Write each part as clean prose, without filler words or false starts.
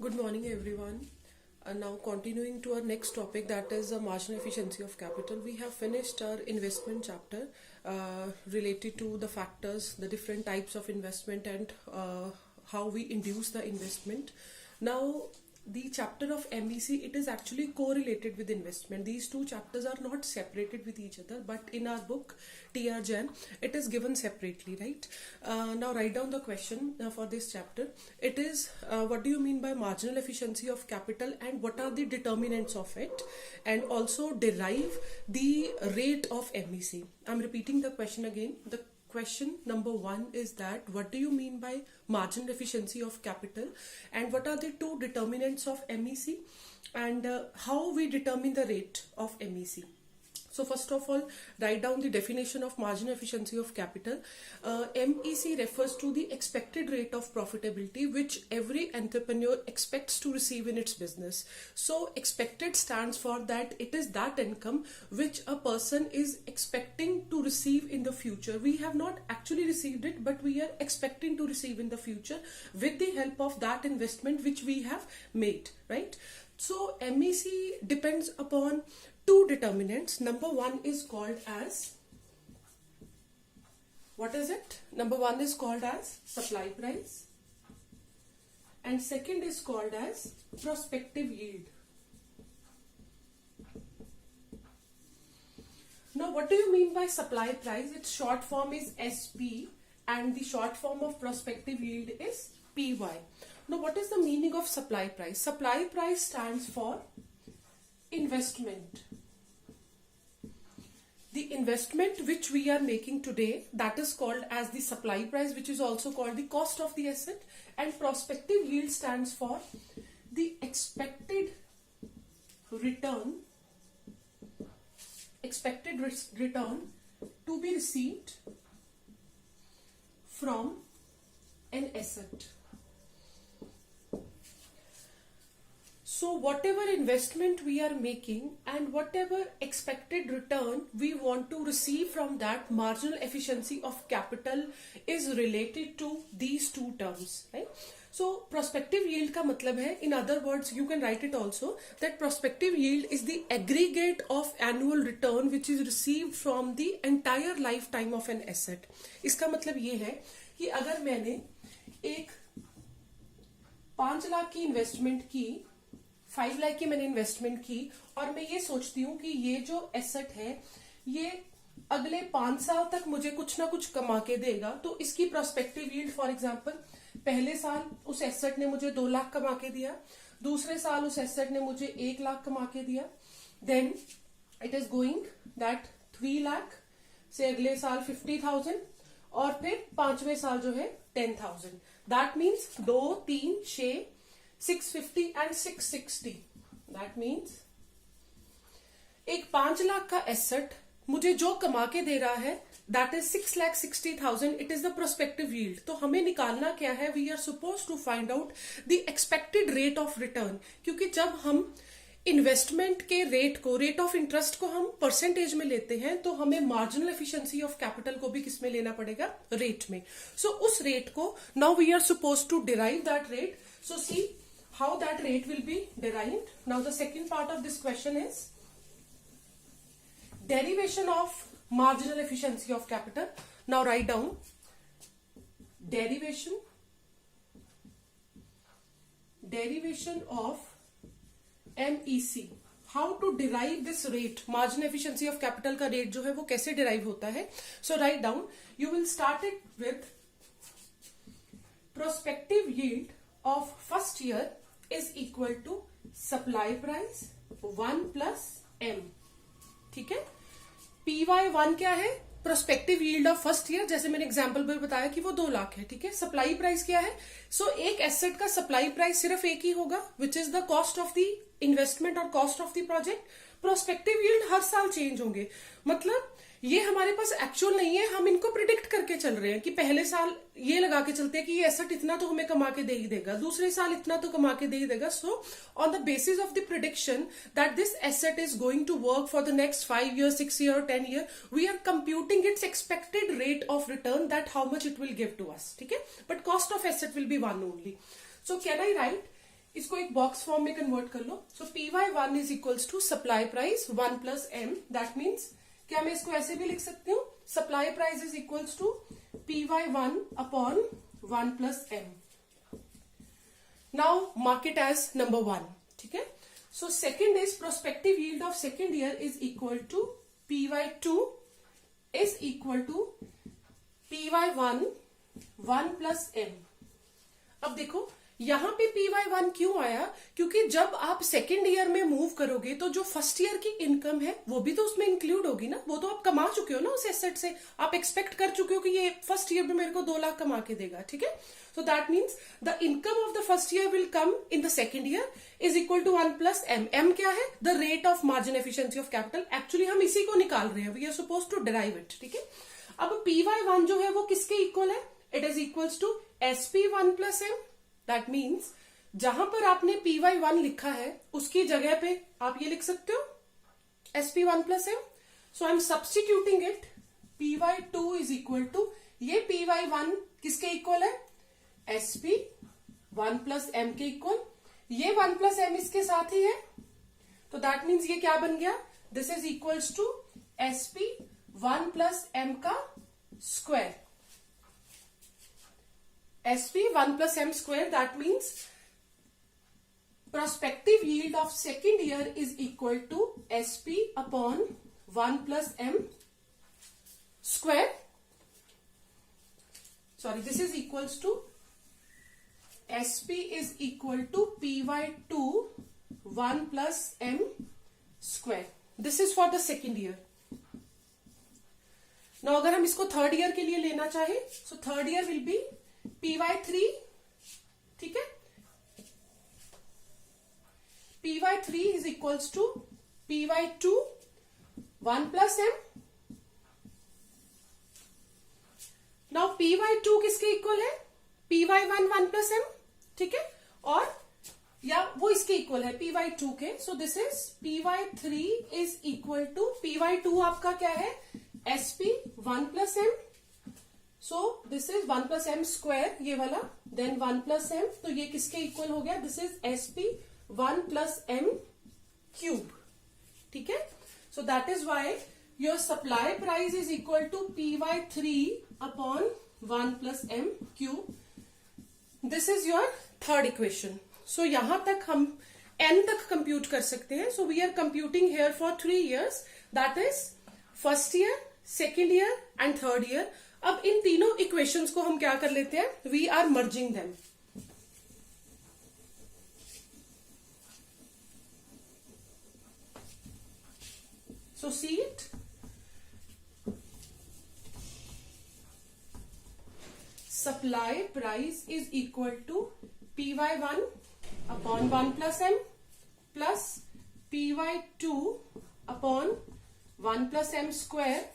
Good morning, everyone. Now, continuing to our next topic, that is the marginal efficiency of capital. We have finished our investment chapter related to the factors, the different types of investment, and how we induce the investment. Now, the chapter of MEC, it is actually correlated with investment. These two chapters are not separated with each other, but in our book TR Jain it is given separately, right? Now write down the question for this chapter. It is what do you mean by marginal efficiency of capital and what are the determinants of it, and also derive the rate of MEC. I'm repeating the question again. The question number 1 is that what do you mean by marginal efficiency of capital and what are the two determinants of MEC, and how we determine the rate of MEC. So first of all, write down the definition of marginal efficiency of capital. MEC refers to the expected rate of profitability which every entrepreneur expects to receive in its business. So expected stands for that it is that income which a person is expecting to receive in the future. We have not actually received it, but we are expecting to receive in the future with the help of that investment which we have made, right? So MEC depends upon two determinants. Number 1 is called as, what is it? Number 1 is called as supply price, and second is called as prospective yield. Now what do you mean by supply price? Its short form is SP and the short form of prospective yield is PY. Now what is the meaning of supply price? Supply price stands for investment. The investment which we are making today, that is called as the supply price, which is also called the cost of the asset, and prospective yield stands for the expected return to be received from an asset. So whatever investment we are making and whatever expected return we want to receive from that, marginal efficiency of capital is related to these two terms, right? So prospective yield का मतलब है, in other words you can write it also, that prospective yield is the aggregate of annual return which is received from the entire lifetime of an asset. इसका मतलब ये है कि अगर मैंने एक 5 लाख की इन्वेस्टमेंट की, 5 लाख की मैंने इन्वेस्टमेंट की और मैं ये सोचती हूँ कि ये जो एसेट है ये अगले 5 साल तक मुझे कुछ ना कुछ कमा के देगा, तो इसकी प्रोस्पेक्टिव यील्ड फॉर एग्जांपल, पहले साल उस एसेट ने मुझे 2 लाख कमा के दिया, दूसरे साल उस एसेट ने मुझे 1 लाख कमा के दिया, then it is going that 3 lakh से अगले साल 50,000 और फिर 5वें साल जो है 10,000. That means 2, 3, 6, 650 and 660. That means एक 5 लाख का एसेट मुझे जो कमा के दे रहा है that is 6,60,000. It is the prospective yield. तो हमें निकालना क्या है? We are supposed to find out the expected rate of return. क्योंकि जब हम इन्वेस्टमेंट के रेट ऑफ इंटरेस्ट को हम परसेंटेज में लेते हैं तो हमें मार्जिनल एफिशिएंसी ऑफ कैपिटल को भी किस में लेना पड़ेगा? रेट में. सो उस रेट को now we are suppose to derive that rate. So see how that rate will be derived. Now the second part of this question is derivation of marginal efficiency of capital. Now write down derivation of MEC. How to derive this rate, marginal efficiency of capital का rate जो है वो कैसे derive होता है? So write down, you will start it with prospective yield of first year is equal to supply price 1 plus M. ठीक है? PY1 क्या है? Prospective yield of first year, जैसे मैंने एग्जांपल में बताया कि वो 2 लाख है. ठीक है? सप्लाई प्राइस क्या है? सो एक एसेट का सप्लाई प्राइस सिर्फ एक ही होगा, which is the cost of the investment और cost of the project. Prospective yield हर साल चेंज होंगे. मतलब ये हमारे पास एक्चुअल नहीं है, हम इनको प्रिडिक्ट करके चल रहे हैं कि पहले साल ये लगा के चलते हैं कि ये एसेट इतना तो हमें कमा के दे ही देगा, दूसरे साल इतना तो कमा के दे ही देगा. So on the basis of the prediction that this asset is going to work for the next 5 years, 6 years और 10 years, we are computing its expected rate of return, that how much it will give to us. ठीक है? But cost of asset will be 1 only. So can I write इसको एक box form में convert कर लो. So PY1 is equals to supply price 1 plus m. That means क्या मैं इसको ऐसे भी लिख सकती हूँ, supply price is equals to PY1 upon 1 plus m. Now mark it as number 1. ठीक है. So second is prospective yield of second year is equal to PY2 is equal to PY1 1 plus m. अब देखो यहां पे PY1 क्यों आया, क्योंकि जब आप सेकेंड ईयर में मूव करोगे तो जो फर्स्ट ईयर की इनकम है वो भी तो उसमें इंक्लूड होगी ना. वो तो आप कमा चुके हो ना उस एसेट से, आप एक्सपेक्ट कर चुके हो कि ये फर्स्ट ईयर में मेरे को 2 लाख कमा के देगा. ठीक है. So that means the income of the first year will come in the second year is equal to 1 plus m. M क्या है, the rate of margin efficiency of capital. Actually हम इसी को निकाल रहे हैं, we are suppose to derive it. ठीक है. अब PY1 जो है वो किसके इक्वल है, it is equals to SP1 plus m. That means जहां पर आपने PY1 लिखा है उसकी जगह पे आप ये लिख सकते हो SP1 plus m. So I am substituting it. PY2 is equal to, ये PY1 किसके इक्वल है, SP1 प्लस एम के इक्वल. ये 1 प्लस एम इसके साथ ही है, तो दैट मीन्स ये क्या बन गया, this is equals to SP1 plus m का square. SP1 plus m square. That means prospective yield of second year is equal to SP upon 1 plus m square. Sorry, this is equals to SP is equal to PY2 1 plus m square. This is for the second year. Now अगर हम इसको third year के लिए लेना चाहे, so third year will be PY3. ठीक है. PY3 is equals to PY2 1 plus m. Now PY2 किसके इक्वल है, PY1 1 plus m. ठीक है. और या वो इसके इक्वल है PY2 के. So this is PY3 is equal to PY2 आपका क्या है, SP1 plus m. So this is 1 plus m square ये वाला, देन 1 प्लस एम. तो ये किसके इक्वल हो गया, this is SP1 plus m cube. ठीक है. So that is why your supply price is equal to PY3 upon 1 plus m cube. This is your third equation. So यहां तक हम n तक कंप्यूट कर सकते हैं. So we are computing here for 3 years. That is first year, second year and third year. अब इन तीनों इक्वेशंस को हम क्या कर लेते हैं, we are merging them. So see it. Supply price is equal to PY1 upon 1 plus m plus PY2 upon 1 plus m square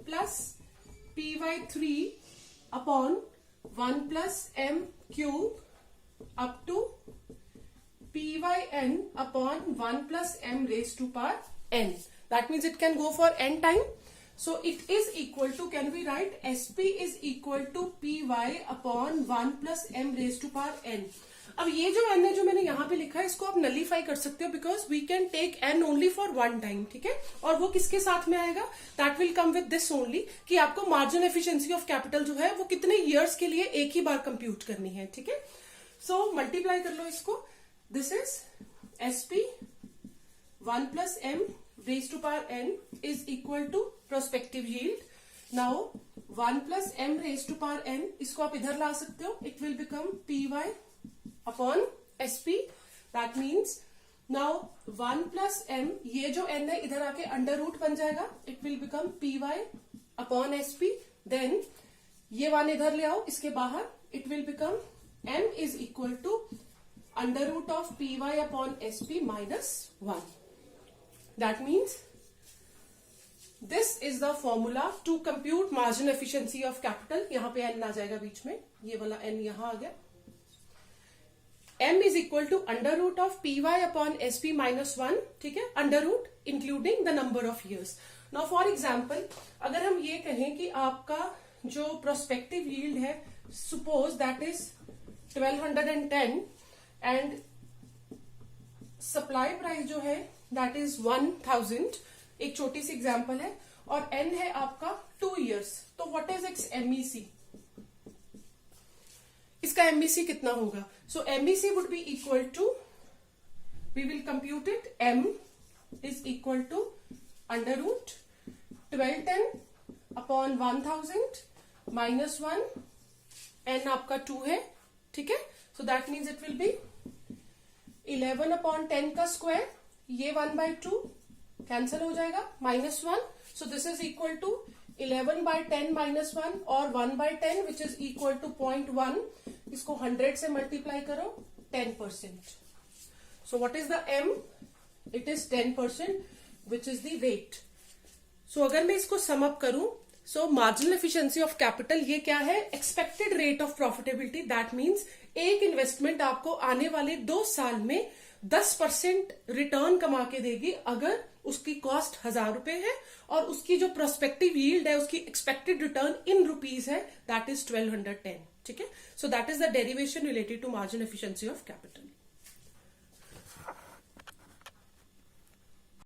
plus PY3 upon 1 plus m cube up to PYN upon 1 plus m raised to power n. That means it can go for n time. So it is equal to, can we write SP is equal to PY upon 1 plus m raised to power n. अब ये जो n है जो मैंने यहां पे लिखा है इसको आप नलीफाई कर सकते हो, because we can take n only for 1 time. ठीक है. और वो किसके साथ में आएगा, that will come with this only, कि आपको मार्जिन एफिशिएंसी ऑफ कैपिटल जो है वो कितने ईयर्स के लिए एक ही बार कंप्यूट करनी है. ठीक है. सो मल्टीप्लाई कर लो इसको. This is SP 1 plus m raise to power n is equal to prospective yield. Now 1 plus m raise to power n, इसको आप इधर ला सकते हो. It will become PY upon SP. That means now 1 plus m, ये जो n है इधर आके अंडर रूट बन जाएगा. It will become PY upon SP. Then ये 1 इधर ले आओ इसके बाहर. It will become m is equal to under root of PY upon SP minus 1. That means this is the formula to compute margin efficiency of capital. यहाँ पे n आ जाएगा बीच में, ये वाला n यहाँ आ गया. m is equal to under root of PY upon SP minus 1. ठीक है. Under root including the number of years. Now for example अगर हम ये कहें कि आपका जो प्रोस्पेक्टिव यील्ड है, suppose that is 1210 and supply price जो है दैट इज 1000, एक छोटी सी एग्जांपल है, और एन है आपका 2 years. तो व्हाट इज एक्स एमईसी, इसका एमईसी कितना होगा? So MEC would be equal to, we will compute it, m is equal to under root 1210 upon 1000 minus 1, n आपका 2 है, ठीक है. So that means it will be 11 upon 10 का square, ये 1/2 cancel हो जाएगा, minus 1. So this is equal to 11/10 minus 1 और 1/10 which is equal to 0.1. इसको 100 से मल्टीप्लाई करो, 10%. So what is the m? It is 10% which is the rate. So अगर मैं इसको सम अप करूं, so marginal efficiency of capital ये क्या है? Expected rate of profitability. That means एक इन्वेस्टमेंट आपको आने वाले 2 साल में 10% रिटर्न कमा के देगी अगर उसकी कॉस्ट 1000 रुपए है और उसकी जो प्रोस्पेक्टिव यील्ड है, उसकी एक्सपेक्टेड रिटर्न इन रुपीज है, दैट इज 1210. ठीक है. So that is the derivation related to margin efficiency of capital.